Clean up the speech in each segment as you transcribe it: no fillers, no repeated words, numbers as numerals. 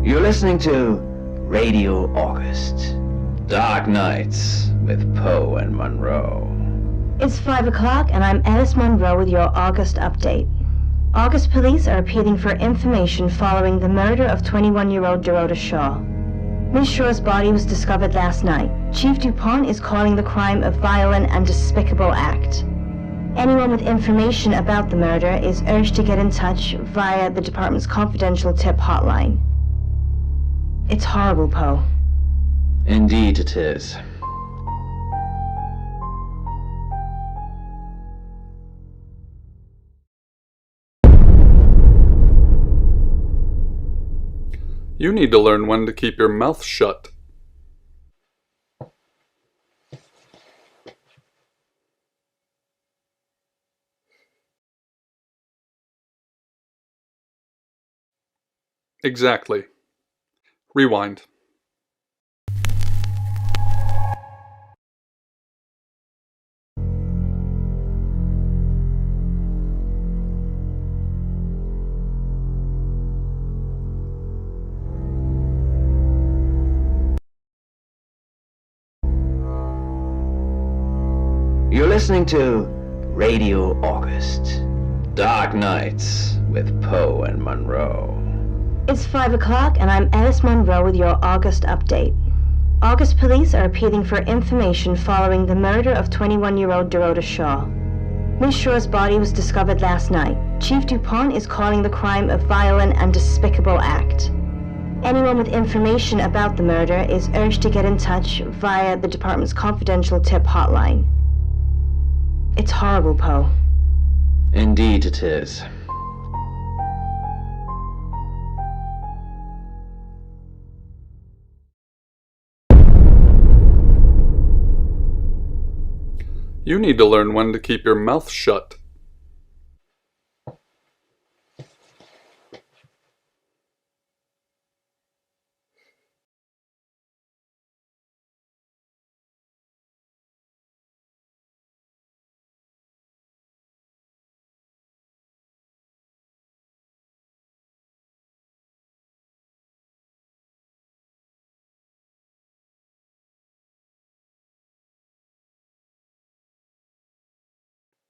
You're listening to Radio August. Dark Nights with Poe and Monroe. It's 5 o'clock and I'm Alice Monroe with your August update. August police are appealing for information following the murder of 21-year-old Dorota Shaw. Ms. Shaw's body was discovered last night. Chief DuPont is calling the crime a violent and despicable act. Anyone with information about the murder is urged to get in touch via the department's confidential tip hotline. It's horrible, Poe. Indeed it is. You need to learn when to keep your mouth shut. Exactly. Rewind. You're listening to Radio August. Dark Nights with Poe and Monroe. It's 5 o'clock and I'm Alice Monroe with your August update. August police are appealing for information following the murder of 21-year-old Dorota Shaw. Ms. Shaw's body was discovered last night. Chief DuPont is calling the crime a violent and despicable act. Anyone with information about the murder is urged to get in touch via the department's confidential tip hotline. It's horrible, Poe. Indeed it is. You need to learn when to keep your mouth shut.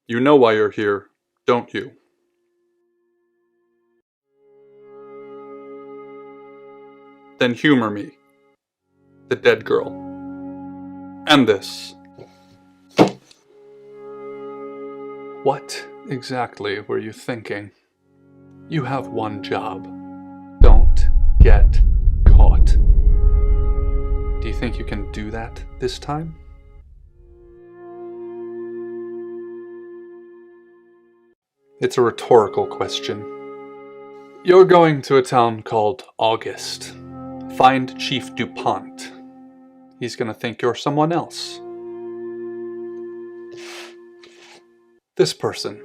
You know why you're here, don't you? Then humor me, the dead girl, and this. What exactly were you thinking? You have one job. Don't get caught. Do you think you can do that this time? It's a rhetorical question. You're going to a town called August. Find Chief DuPont. He's gonna think you're someone else. This person.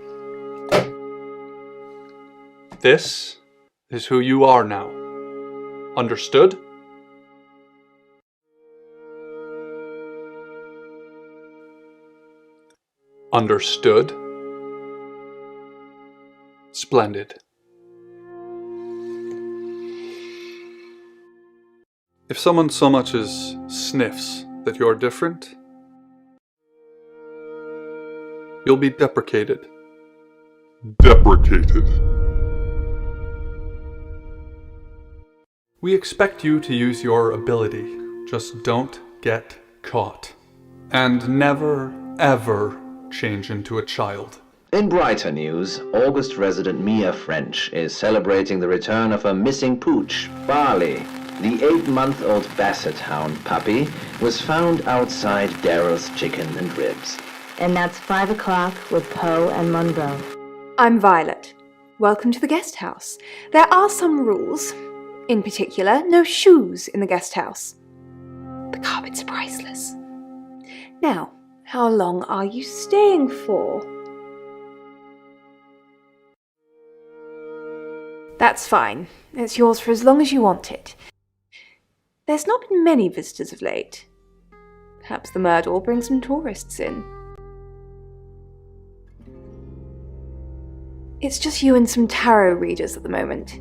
This is who you are now. Understood? Understood? Splendid. If someone so much as sniffs that you're different, you'll be deprecated. Deprecated. We expect you to use your ability. Just don't get caught. And never, ever change into a child. In brighter news, August resident Mia French is celebrating the return of her missing pooch, Barley. The 8-month-old Basset Hound puppy was found outside Daryl's Chicken and Ribs. And that's 5 o'clock with Poe and Monroe. I'm Violet. Welcome to the guest house. There are some rules. In particular, no shoes in the guest house. The carpet's priceless. Now, how long are you staying for? That's fine. It's yours for as long as you want it. There's not been many visitors of late. Perhaps the Murder will bring some tourists in. It's just you and some tarot readers at the moment.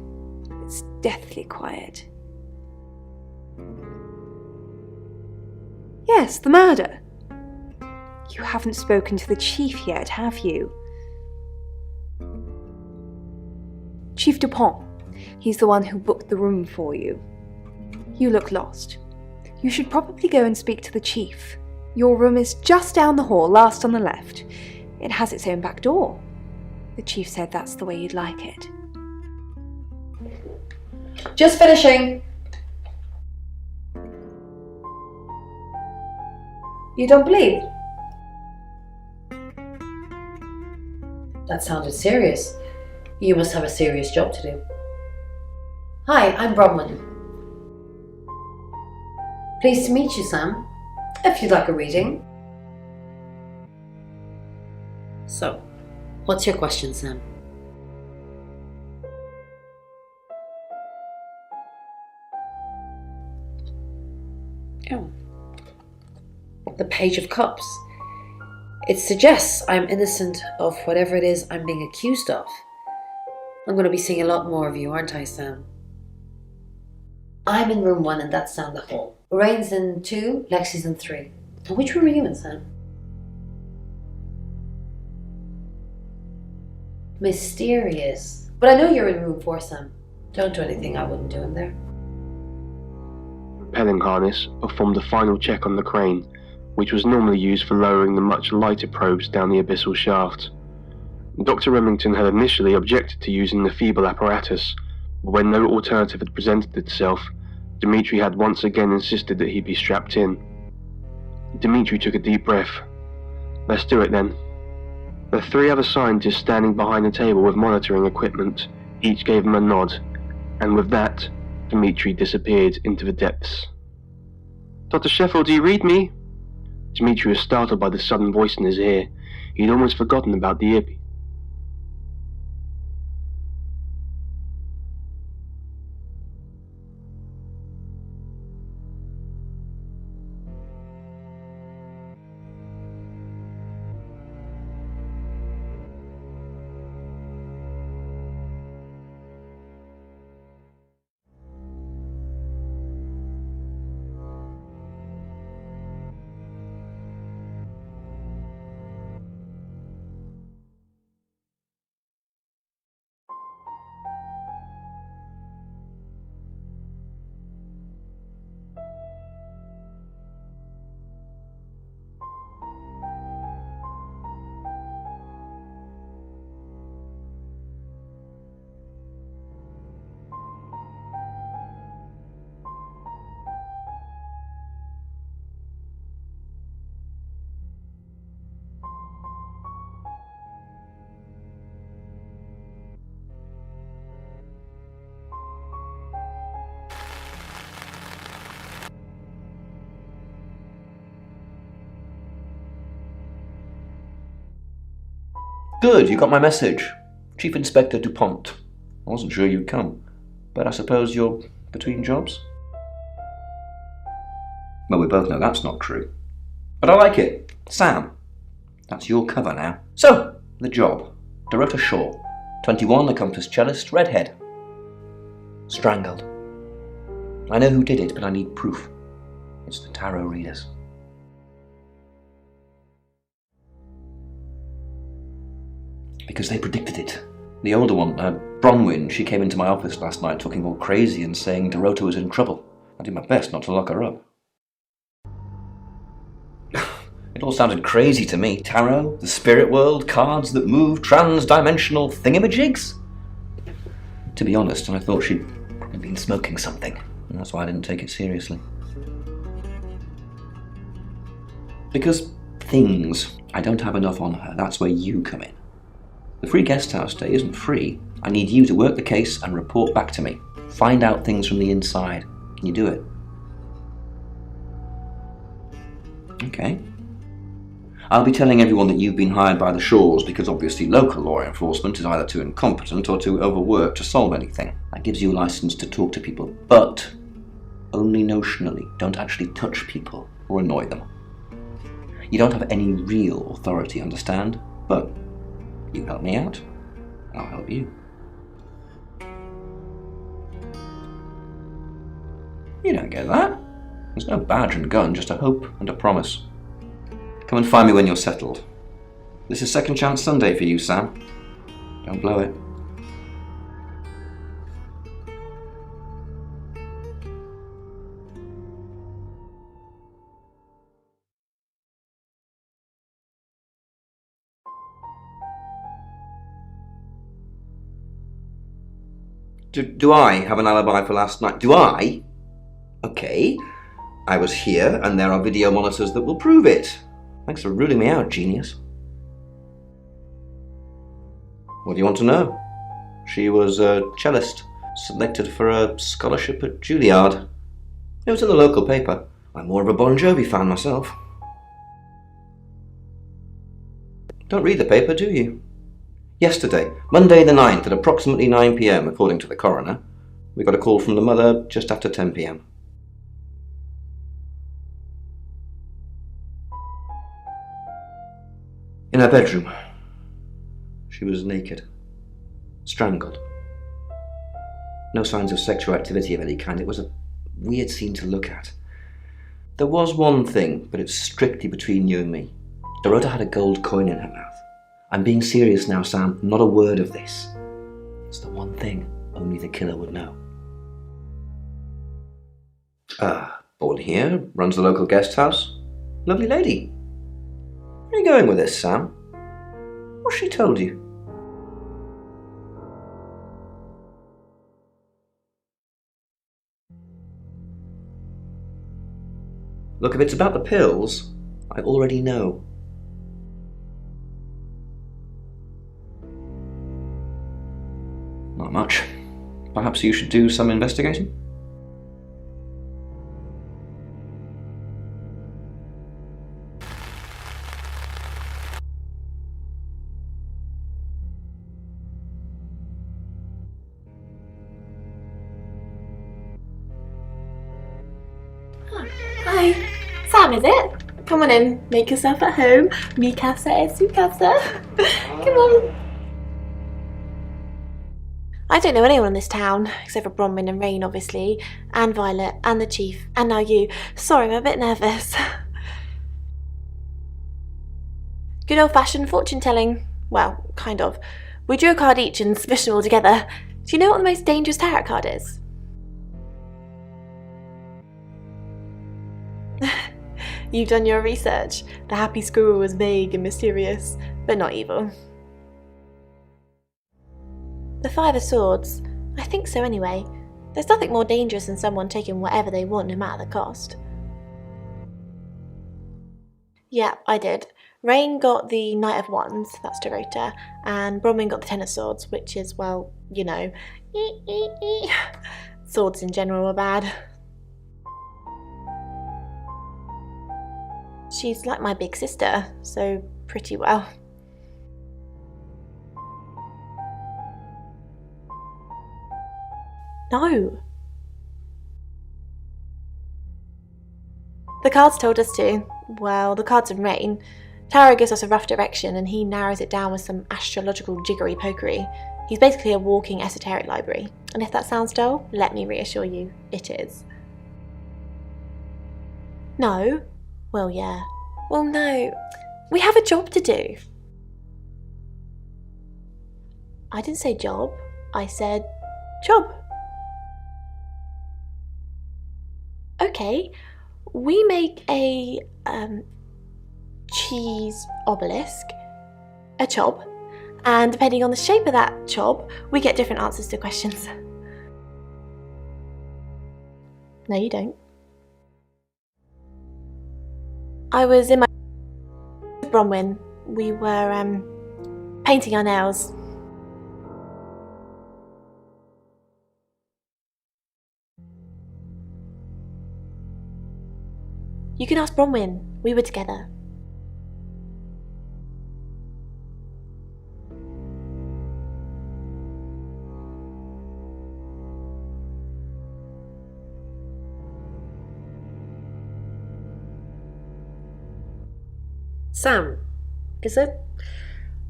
It's deathly quiet. Yes, the murder. You haven't spoken to the chief yet, have you? Chief Dupont. He's the one who booked the room for you. You look lost. You should probably go and speak to the chief. Your room is just down the hall, last on the left. It has its own back door. The chief said that's the way you'd like it. Just finishing. You don't believe? That sounded serious. You must have a serious job to do. Hi, I'm Bronwyn. Pleased to meet you, Sam. If you'd like a reading. So, what's your question, Sam? Oh. The Page of Cups. It suggests I'm innocent of whatever it is I'm being accused of. I'm going to be seeing a lot more of you, aren't I, Sam? I'm in room 1 and that's down the hall. Lorraine's in 2, Lexi's in 3. And which room are you in, Sam? Mysterious. But I know you're in room 4, Sam. Don't do anything I wouldn't do in there. Rappelling harness performed a final check on the crane, which was normally used for lowering the much lighter probes down the abyssal shaft. Dr. Remington had initially objected to using the feeble apparatus, but when no alternative had presented itself, Dimitri had once again insisted that he be strapped in. Dimitri took a deep breath. Let's do it then. The 3 other scientists standing behind the table with monitoring equipment each gave him a nod, and with that, Dimitri disappeared into the depths. Dr. Sheffield, do you read me? Dimitri was startled by the sudden voice in his ear. He'd almost forgotten about the earpiece. Good, you got my message. Chief Inspector Dupont. I wasn't sure you'd come, but I suppose you're between jobs? Well, we both know that's not true. But I like it. Sam, that's your cover now. So, the job. Dorota Shaw, 21, accomplished cellist, redhead. Strangled. I know who did it, but I need proof. It's the tarot readers. Because they predicted it. The older one, Bronwyn, she came into my office last night talking all crazy and saying Dorota was in trouble. I did my best not to lock her up. It all sounded crazy to me. Tarot, the spirit world, cards that move, trans-dimensional thingamajigs. To be honest, I thought she'd probably been smoking something, and that's why I didn't take it seriously. Because things, I don't have enough on her. That's where you come in. The free guest house stay isn't free. I need you to work the case and report back to me. Find out things from the inside. Can you do it? Okay. I'll be telling everyone that you've been hired by the Shaws because obviously local law enforcement is either too incompetent or too overworked to solve anything. That gives you a license to talk to people, but only notionally. Don't actually touch people or annoy them. You don't have any real authority, understand? But you help me out, and I'll help you. You don't get that. There's no badge and gun, just a hope and a promise. Come and find me when you're settled. This is Second Chance Sunday for you, Sam. Don't blow it. Do I have an alibi for last night? Do I? Okay. I was here, and there are video monitors that will prove it. Thanks for ruling me out, genius. What do you want to know? She was a cellist, selected for a scholarship at Juilliard. It was in the local paper. I'm more of a Bon Jovi fan myself. Don't read the paper, do you? Yesterday, Monday the 9th at approximately 9 p.m, according to the coroner, we got a call from the mother just after 10 p.m. In her bedroom, she was naked, strangled. No signs of sexual activity of any kind. It was a weird scene to look at. There was one thing, but it's strictly between you and me. Dorota had a gold coin in her mouth. I'm being serious now, Sam. Not a word of this. It's the one thing only the killer would know. Born here, runs the local guest house. Lovely lady. Where are you going with this, Sam? What's she told you? Look, if it's about the pills, I already know. Not much. Perhaps you should do some investigating? Hi, Sam, is it? Come on in, make yourself at home. Mi casa es su casa. Come on. I don't know anyone in this town, except for Bronwyn and Rain, obviously, and Violet, and the Chief, and now you. Sorry, I'm a bit nervous. Good old-fashioned fortune-telling. Well, kind of. We drew a card each and smushed them all together. Do you know what the most dangerous tarot card is? You've done your research. The happy squirrel was vague and mysterious, but not evil. The Five of Swords. I think so anyway. There's nothing more dangerous than someone taking whatever they want no matter the cost. Yeah, I did. Rain got the Knight of Wands, that's Dorota, and Bronwyn got the Ten of Swords, which is, well, you know, swords in general are bad. She's like my big sister, so pretty well. No. The cards told us to. Well, the cards in Rain. Tarot gives us a rough direction and he narrows it down with some astrological jiggery-pokery. He's basically a walking esoteric library. And if that sounds dull, let me reassure you, it is. No? Well, yeah. Well, no. We have a job to do. I didn't say job. I said job. Okay. We make a cheese obelisk, a chob, and depending on the shape of that chob, we get different answers to questions. No, you don't. I was in my Bronwyn. We were painting our nails. You can ask Bronwyn. We were together. Sam, is it?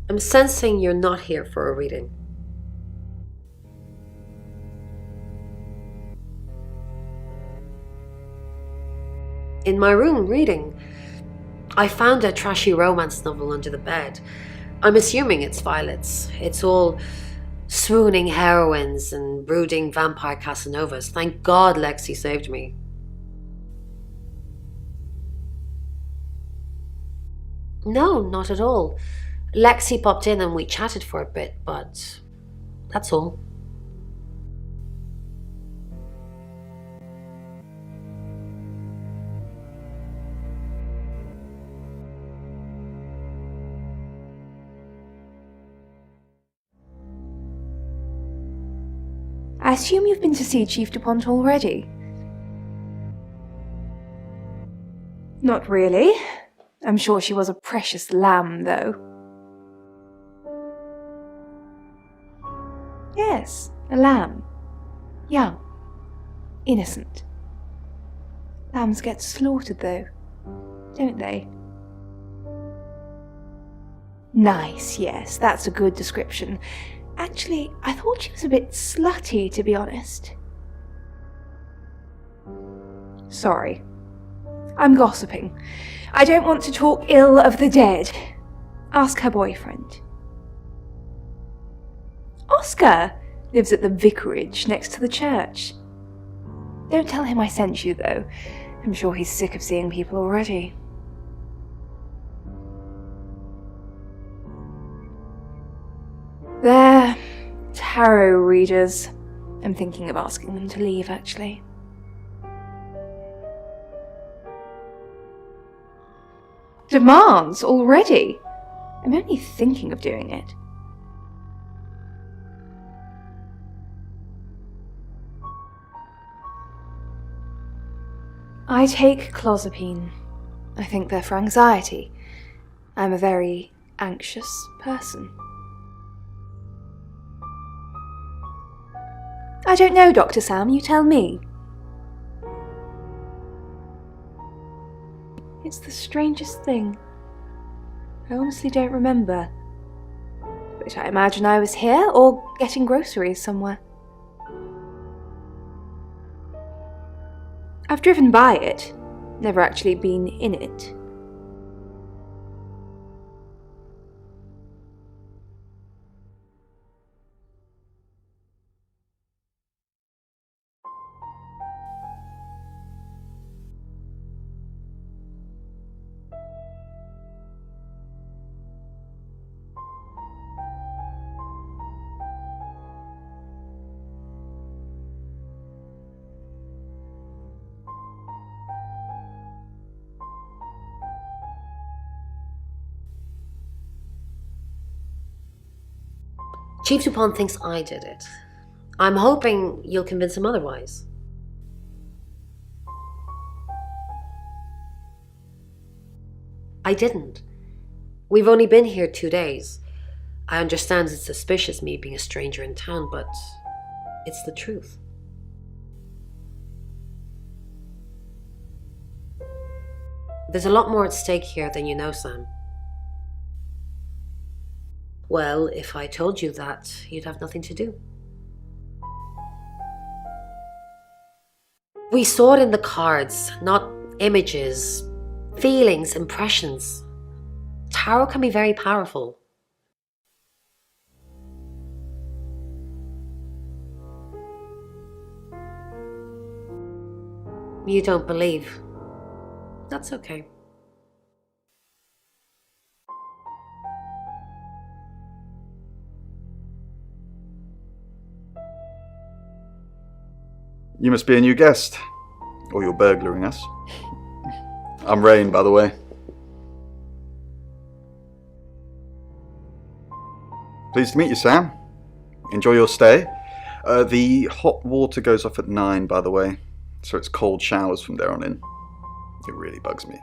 I'm sensing you're not here for a reading. In my room, reading. I found a trashy romance novel under the bed. I'm assuming it's Violet's. It's all swooning heroines and brooding vampire Casanovas. Thank God Lexi saved me. No, not at all. Lexi popped in and we chatted for a bit, but that's all. I assume you've been to see Chief DuPont already? Not really. I'm sure she was a precious lamb, though. Yes, a lamb. Young. Innocent. Lambs get slaughtered, though, don't they? Nice, yes, that's a good description. Actually, I thought she was a bit slutty, to be honest. Sorry. I'm gossiping. I don't want to talk ill of the dead. Ask her boyfriend. Oscar lives at the vicarage next to the church. Don't tell him I sent you, though. I'm sure he's sick of seeing people already. They're tarot readers. I'm thinking of asking them to leave, actually. Demands already? I'm only thinking of doing it. I take clozapine. I think they're for anxiety. I'm a very anxious person. I don't know, Dr. Sam, you tell me. It's the strangest thing. I honestly don't remember. But I imagine I was here or getting groceries somewhere. I've driven by it, never actually been in it. Chief DuPont thinks I did it. I'm hoping you'll convince him otherwise. I didn't. We've only been here 2 days. I understand it's suspicious me being a stranger in town, but it's the truth. There's a lot more at stake here than you know, Sam. Well, if I told you that, you'd have nothing to do. We saw it in the cards, not images, feelings, impressions. Tarot can be very powerful. You don't believe. That's okay. You must be a new guest. Or you're burglaring us. I'm Rain, by the way. Pleased to meet you, Sam. Enjoy your stay. The hot water goes off at 9, by the way, so it's cold showers from there on in. It really bugs me.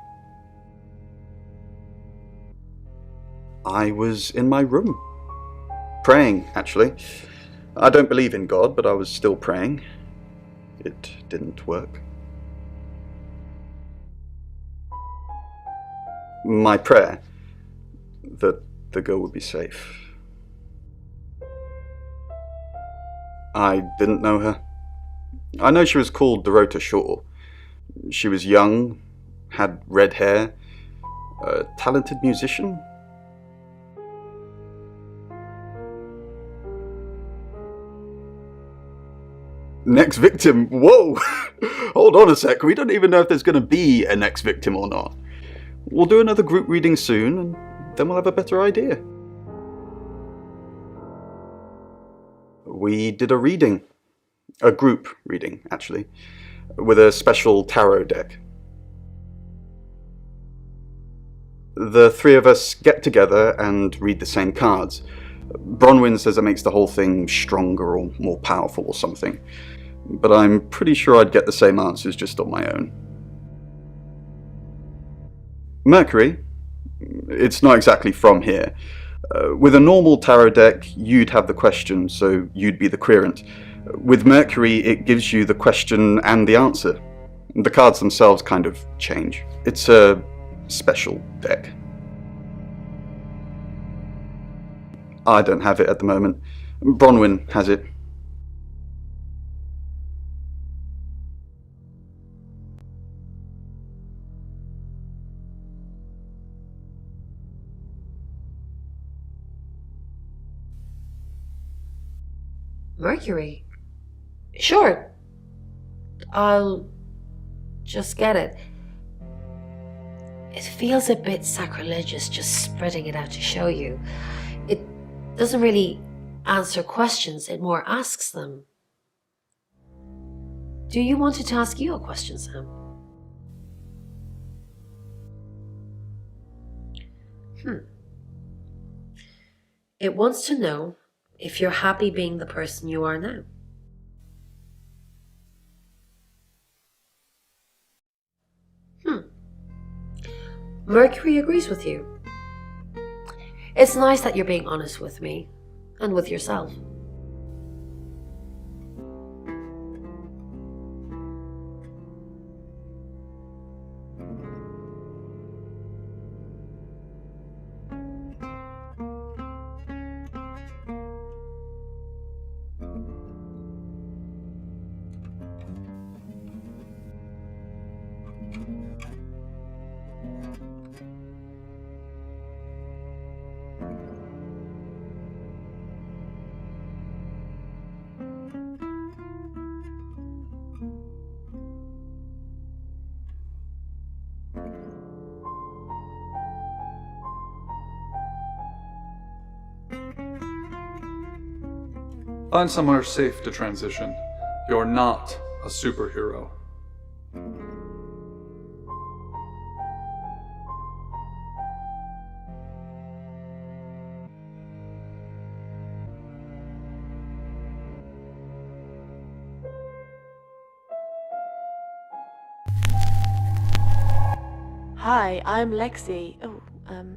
I was in my room. Praying, actually. I don't believe in God, but I was still praying. It didn't work. My prayer, that the girl would be safe. I didn't know her. I know she was called Dorota Shaw. She was young, had red hair, a talented musician. Next victim? Whoa! Hold on a sec, we don't even know if there's going to be a next victim or not. We'll do another group reading soon, and then we'll have a better idea. We did a reading. A group reading, actually. With a special tarot deck. The three of us get together and read the same cards. Bronwyn says it makes the whole thing stronger or more powerful or something. But I'm pretty sure I'd get the same answers just on my own. Mercury? It's not exactly from here. With a normal tarot deck, you'd have the question, so you'd be the querent. With Mercury, it gives you the question and the answer. The cards themselves kind of change. It's a special deck. I don't have it at the moment. Bronwyn has it. Mercury? Sure. I'll just get it. It feels a bit sacrilegious just spreading it out to show you. It doesn't really answer questions, it more asks them. Do you want it to ask you a question, Sam? It wants to know if you're happy being the person you are now. Mercury agrees with you. It's nice that you're being honest with me and with yourself. Find somewhere safe to transition. You're not a superhero. Hi, I'm Lexi. I'm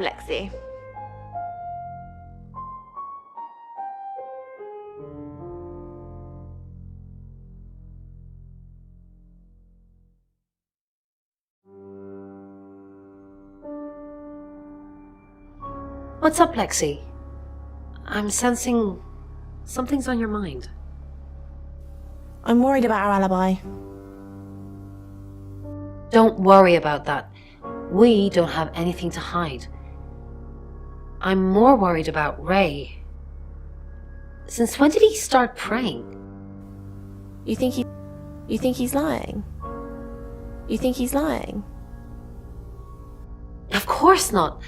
Lexi. What's up, Lexi? I'm sensing something's on your mind. I'm worried about our alibi. Don't worry about that. We don't have anything to hide. I'm more worried about Ray. Since when did he start praying? You think he's lying? You think he's lying? Of course not.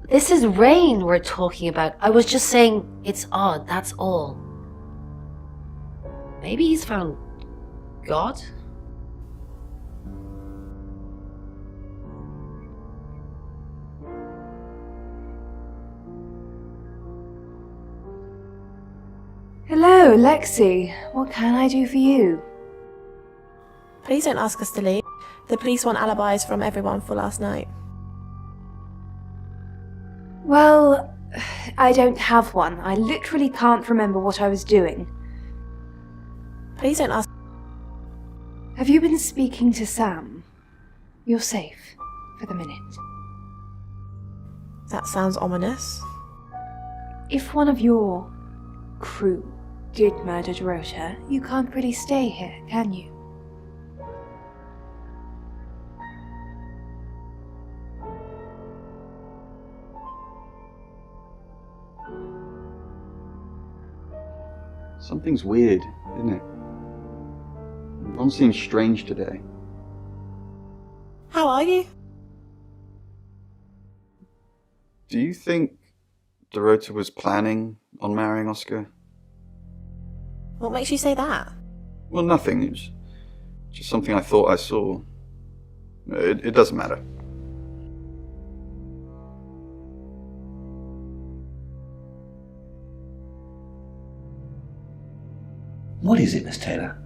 This is Rain we're talking about. I was just saying it's odd, that's all. Maybe he's found God? Hello, Lexi. What can I do for you? Please don't ask us to leave. The police want alibis from everyone for last night. Well, I don't have one. I literally can't remember what I was doing. Please don't ask. Have you been speaking to Sam? You're safe for the minute. That sounds ominous. If one of your crew did murder Dorota, you can't really stay here, can you? Something's weird, isn't it? Everyone seems strange today. How are you? Do you think Dorota was planning on marrying Oscar? What makes you say that? Well, nothing. It's just something I thought I saw. It doesn't matter. What is it, Miss Taylor?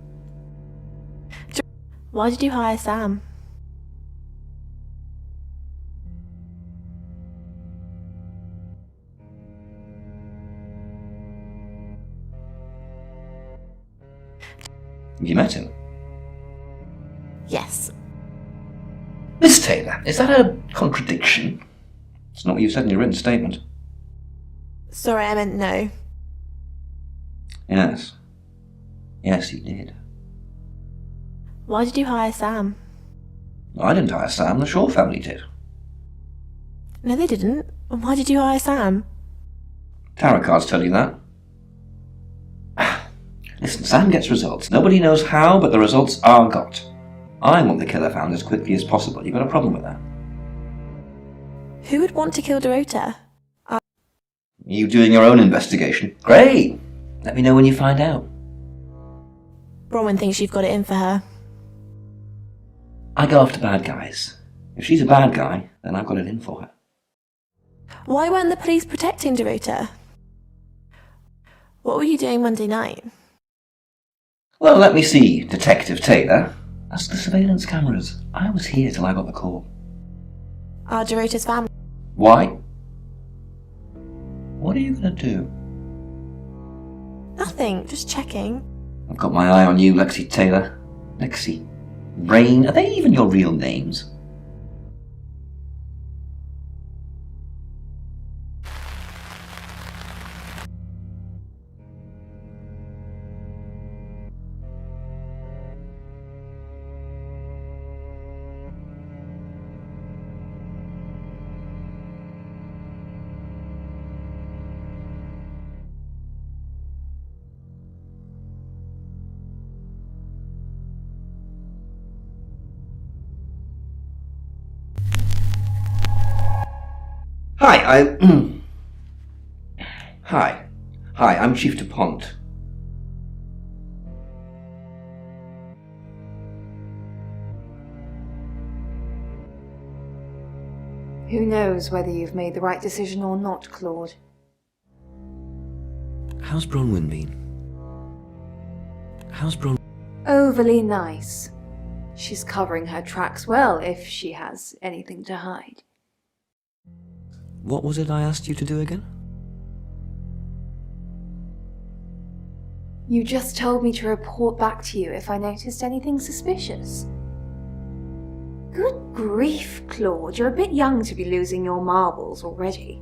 Why did you hire Sam? Have you met him? Yes. Miss Taylor, is that a contradiction? It's not what you said in your written statement. Sorry, I meant no. Yes. Yes, you did. Why did you hire Sam? I didn't hire Sam, the Shaw family did. No, they didn't. Why did you hire Sam? Tarot cards tell you that. Listen, Sam gets results. Nobody knows how, but the results are got. I want the killer found as quickly as possible. You got a problem with that? Who would want to kill Dorota? You doing your own investigation? Great! Let me know when you find out. Bronwyn thinks you've got it in for her. I go after bad guys. If she's a bad guy, then I've got it in for her. Why weren't the police protecting Dorota? What were you doing Monday night? Well, let me see, Detective Taylor. Ask the surveillance cameras. I was here till I got the call. Are Dorota's family? Why? What are you going to do? Nothing, just checking. I've got my eye on you, Lexi Taylor. Lexi. Rain, are they even your real names? Hi, Hi, I'm Chief DuPont. Who knows whether you've made the right decision or not, Claude? How's Bronwyn been? Overly nice. She's covering her tracks well if she has anything to hide. What was it I asked you to do again? You just told me to report back to you if I noticed anything suspicious. Good grief, Claude. You're a bit young to be losing your marbles already.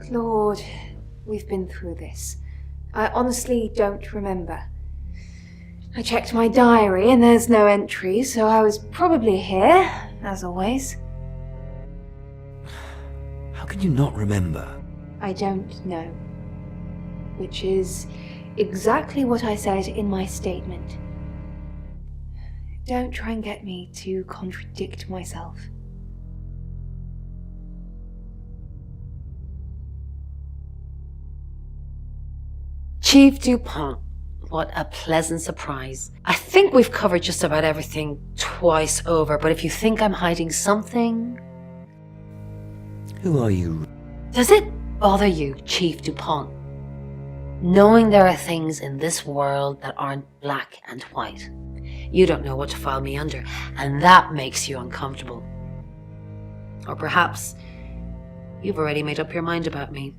Claude, we've been through this. I honestly don't remember. I checked my diary and there's no entry, so I was probably here, as always. How can you not remember? I don't know. Which is exactly what I said in my statement. Don't try and get me to contradict myself. Chief Dupont, what a pleasant surprise. I think we've covered just about everything twice over, but if you think I'm hiding something... Who are you? Does it bother you, Chief Dupont, knowing there are things in this world that aren't black and white? You don't know what to file me under, and that makes you uncomfortable. Or perhaps you've already made up your mind about me.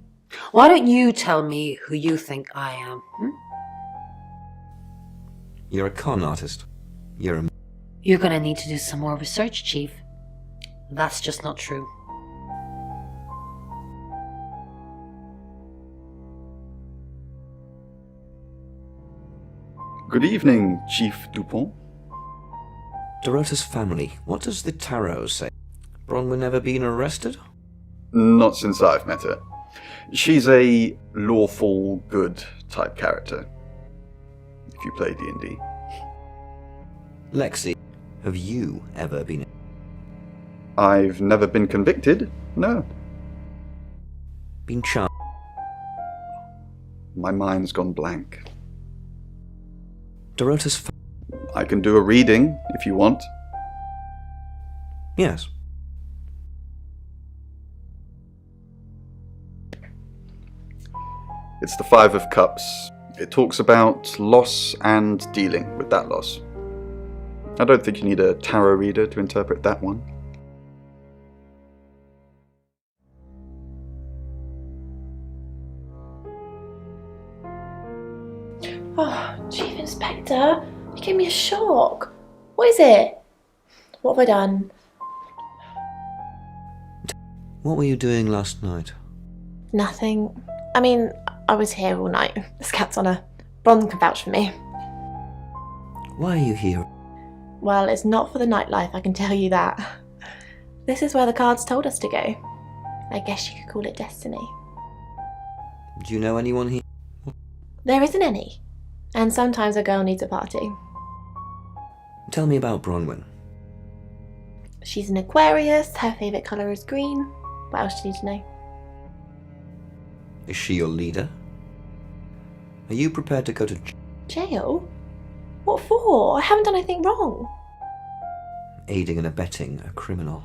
Why don't you tell me who you think I am? You're a con artist. You're gonna need to do some more research, Chief. That's just not true. Good evening, Chief Dupont. Dorota's family. What does the tarot say? Bronwyn never been arrested? Not since I've met her. She's a lawful good type character, if you play D&D. Lexi, have you ever been... I've never been convicted, no. been charged? My mind's gone blank. Dorota's I can do a reading, if you want. Yes. It's the Five of Cups. It talks about loss and dealing with that loss. I don't think you need a tarot reader to interpret that one. Oh, Chief Inspector, you gave me a shock. What is it? What have I done? What were you doing last night? Nothing. I mean, I was here all night. This cat's on a... Bron can vouch for me. Why are you here? Well, it's not for the nightlife, I can tell you that. This is where the cards told us to go. I guess you could call it destiny. Do you know anyone here? There isn't any. And sometimes a girl needs a party. Tell me about Bronwyn. She's an Aquarius, her favourite colour is green. What else do you need to know? Is she your leader? Are you prepared to go to Jail? What for? I haven't done anything wrong. aiding and abetting a criminal?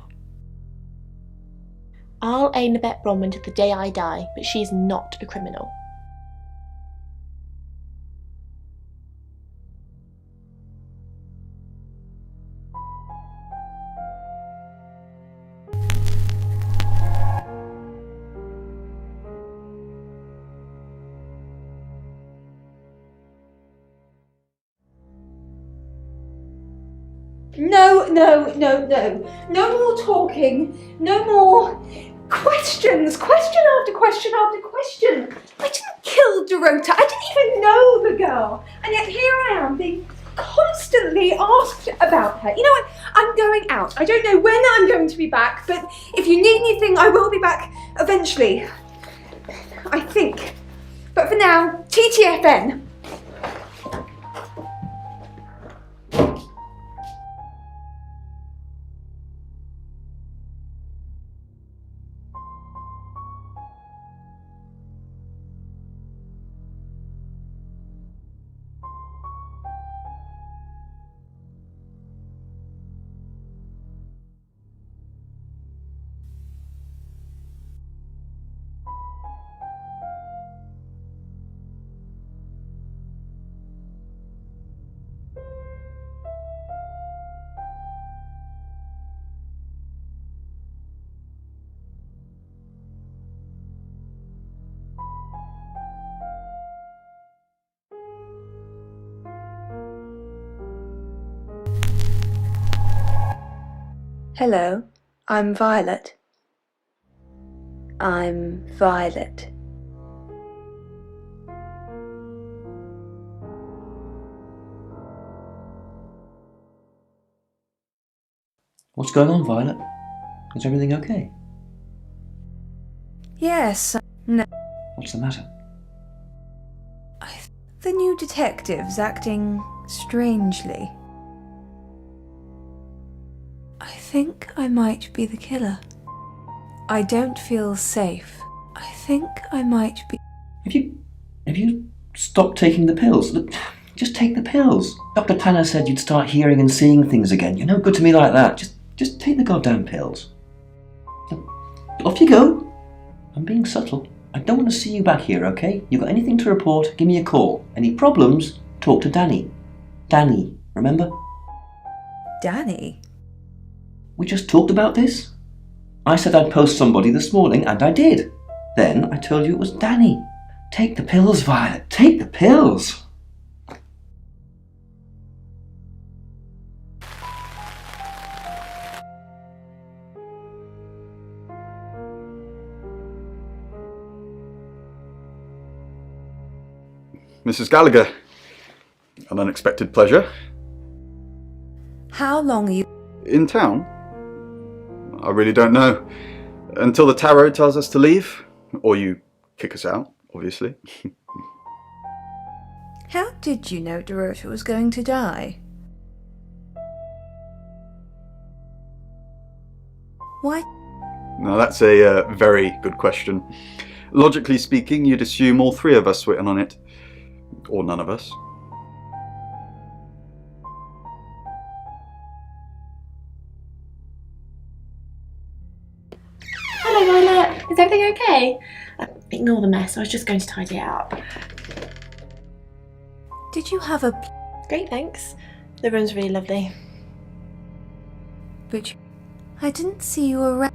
I'll aid and abet Bronwyn to the day I die, but she's not a criminal. No more talking. No more questions. Question after question after question. I didn't kill Dorota. I didn't even know the girl. And yet here I am being constantly asked about her. You know what? I'm going out. I don't know when I'm going to be back, but if you need anything, I will be back eventually. I think. But for now, TTFN. Hello, I'm Violet. I'm Violet. What's going on, Violet? Is everything okay? Yes, no. What's the matter? The new detective's acting strangely. I think I might be the killer. I don't feel safe. I think I might be... Have you stop taking the pills. Look, just take the pills. Dr. Tanner said you'd start hearing and seeing things again. You're no good to me like that. Just take the goddamn pills. Off you go. I'm being subtle. I don't want to see you back here, okay? You got anything to report, give me a call. Any problems, talk to Danny. Danny, remember? Danny? We just talked about this. I said I'd post somebody this morning, and I did. Then I told you it was Danny. Take the pills, Violet. Take the pills. Mrs. Gallagher, an unexpected pleasure. How long are you... In town? I really don't know. Until the tarot tells us to leave. Or you kick us out, obviously. How did you know Dorota was going to die? Why? Now that's a very good question. Logically speaking, you'd assume all three of us were in on it. Or none of us. Hello, Violet. Is everything okay? Ignore the mess. I was just going to tidy it up. Did you have a... Great, thanks. The room's really lovely. But I didn't see you around...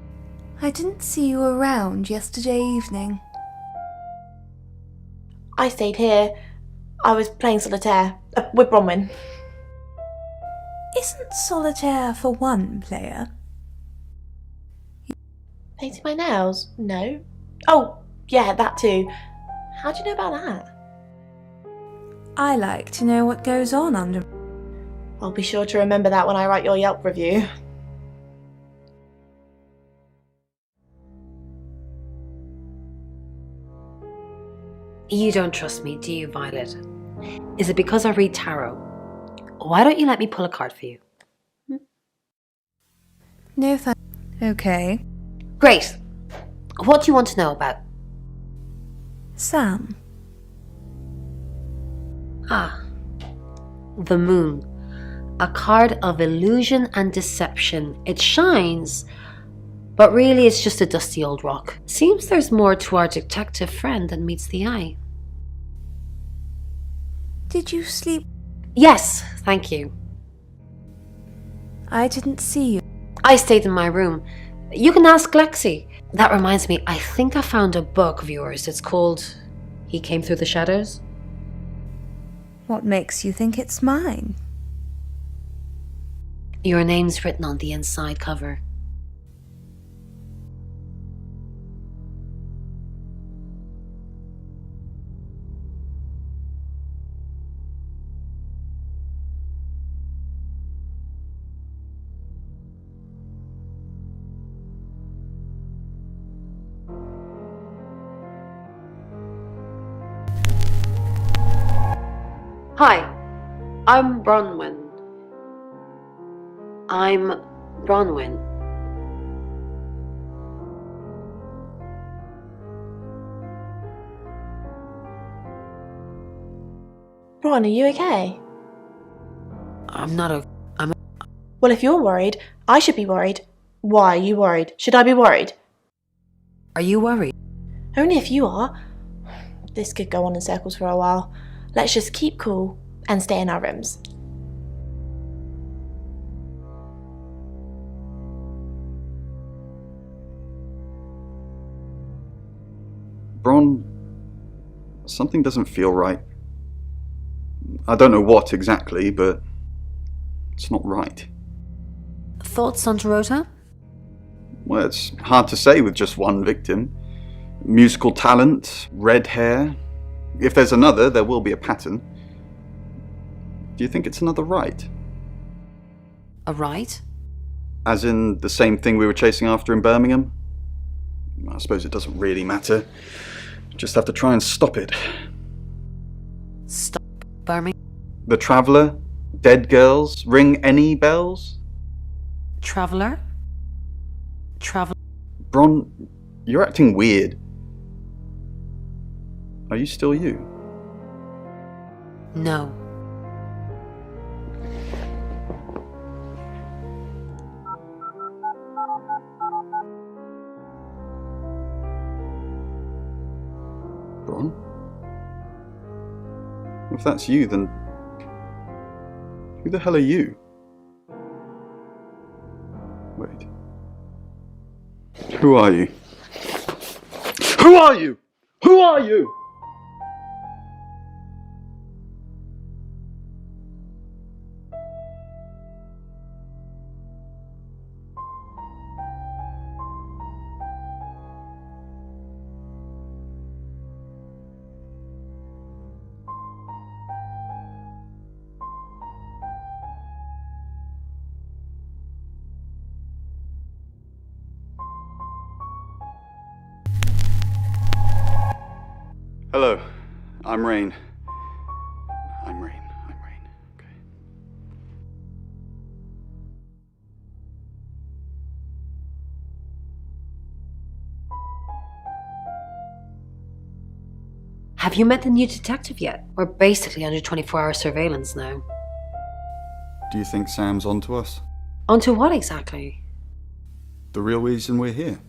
I didn't see you around yesterday evening. I stayed here. I was playing solitaire with Bronwyn. Isn't solitaire for one player? Painting my nails? No. Oh, yeah, that too. How do you know about that? I like to know what goes on under... I'll be sure to remember that when I write your Yelp review. You don't trust me, do you, Violet? Is it because I read tarot? Why don't you let me pull a card for you? No thanks. Okay. Great. What do you want to know about? Sam. Ah. The moon. A card of illusion and deception. It shines, but really it's just a dusty old rock. Seems there's more to our detective friend than meets the eye. Did you sleep? Yes, thank you. I didn't see you. I stayed in my room. You can ask Lexi. That reminds me, I think I found a book of yours. It's called He Came Through the Shadows. What makes you think it's mine? Your name's written on the inside cover. Hi, I'm Bronwyn. Bron, are you okay? I'm not a... Well, if you're worried, I should be worried. Why are you worried? Should I be worried? Are you worried? Only if you are. This could go on in circles for a while. Let's just keep cool and stay in our rooms. Bron, something doesn't feel right. I don't know what exactly, but it's not right. Thoughts on Dorota? Well, it's hard to say with just one victim. Musical talent, red hair. If there's another, there will be a pattern. Do you think it's another right? A right? As in the same thing we were chasing after in Birmingham? I suppose it doesn't really matter. Just have to try and stop it. Stop Birmingham? The Traveller? Dead girls? Ring any bells? Traveller? Bron, you're acting weird. Are you still you? No. Bron? If that's you, then who the hell are you? Wait. Who are you? Who are you? Who are you? Hello, I'm Rain. I'm Rain. Okay. Have you met the new detective yet? We're basically under 24-hour surveillance now. Do you think Sam's onto us? Onto what exactly? The real reason we're here.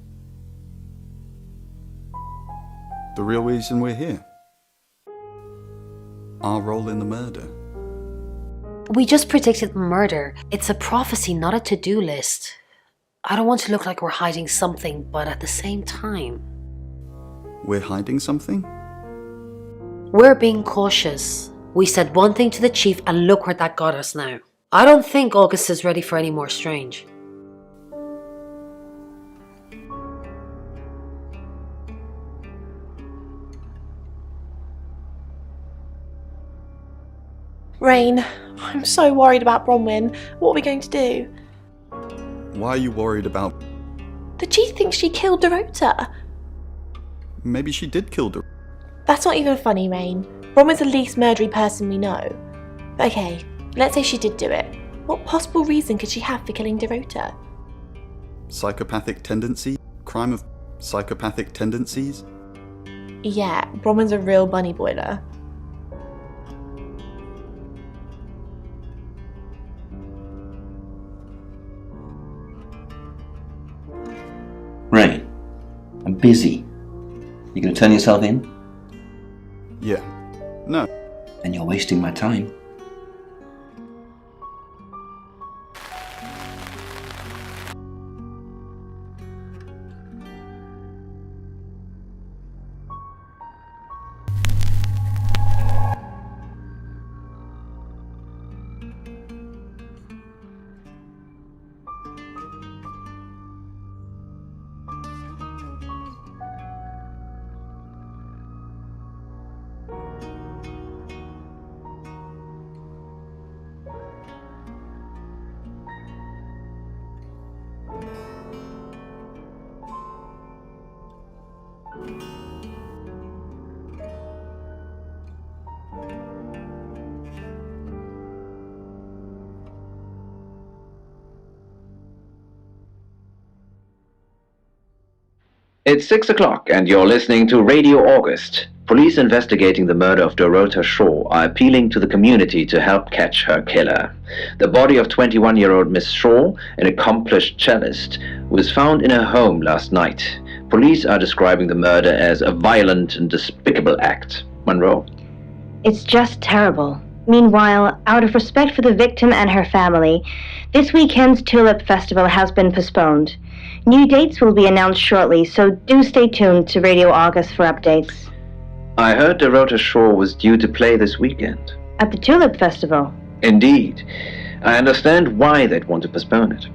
The real reason we're here. Our role in the murder. We just predicted murder. It's a prophecy, not a to-do list. I don't want to look like we're hiding something, but at the same time... We're hiding something? We're being cautious. We said one thing to the chief and look where that got us now. I don't think August is ready for any more strange. Rain, I'm so worried about Bronwyn. What are we going to do? Why are you worried about... The chief thinks she killed Dorota. Maybe she did kill Dorota. That's not even funny, Rain. Bronwyn's the least murdery person we know. But okay, let's say she did do it. What possible reason could she have for killing Dorota? Psychopathic tendency? Crime of psychopathic tendencies? Yeah, Bronwyn's a real bunny boiler. Rain, I'm busy. You gonna turn yourself in? Yeah. No. Then you're wasting my time. It's 6 o'clock and you're listening to Radio August. Police investigating the murder of Dorota Shaw are appealing to the community to help catch her killer. The body of 21-year-old Miss Shaw, an accomplished cellist, was found in her home last night. Police are describing the murder as a violent and despicable act. Monroe? It's just terrible. Meanwhile, out of respect for the victim and her family, this weekend's Tulip Festival has been postponed. New dates will be announced shortly, so do stay tuned to Radio August for updates. I heard Dorota Shaw was due to play this weekend. At the Tulip Festival? Indeed. I understand why they'd want to postpone it.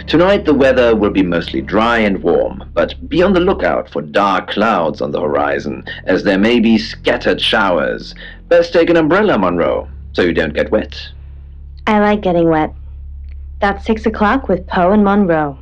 Tonight the weather will be mostly dry and warm, but be on the lookout for dark clouds on the horizon, as there may be scattered showers. Best take an umbrella, Monroe, so you don't get wet. I like getting wet. That's 6 o'clock with Poe and Monroe.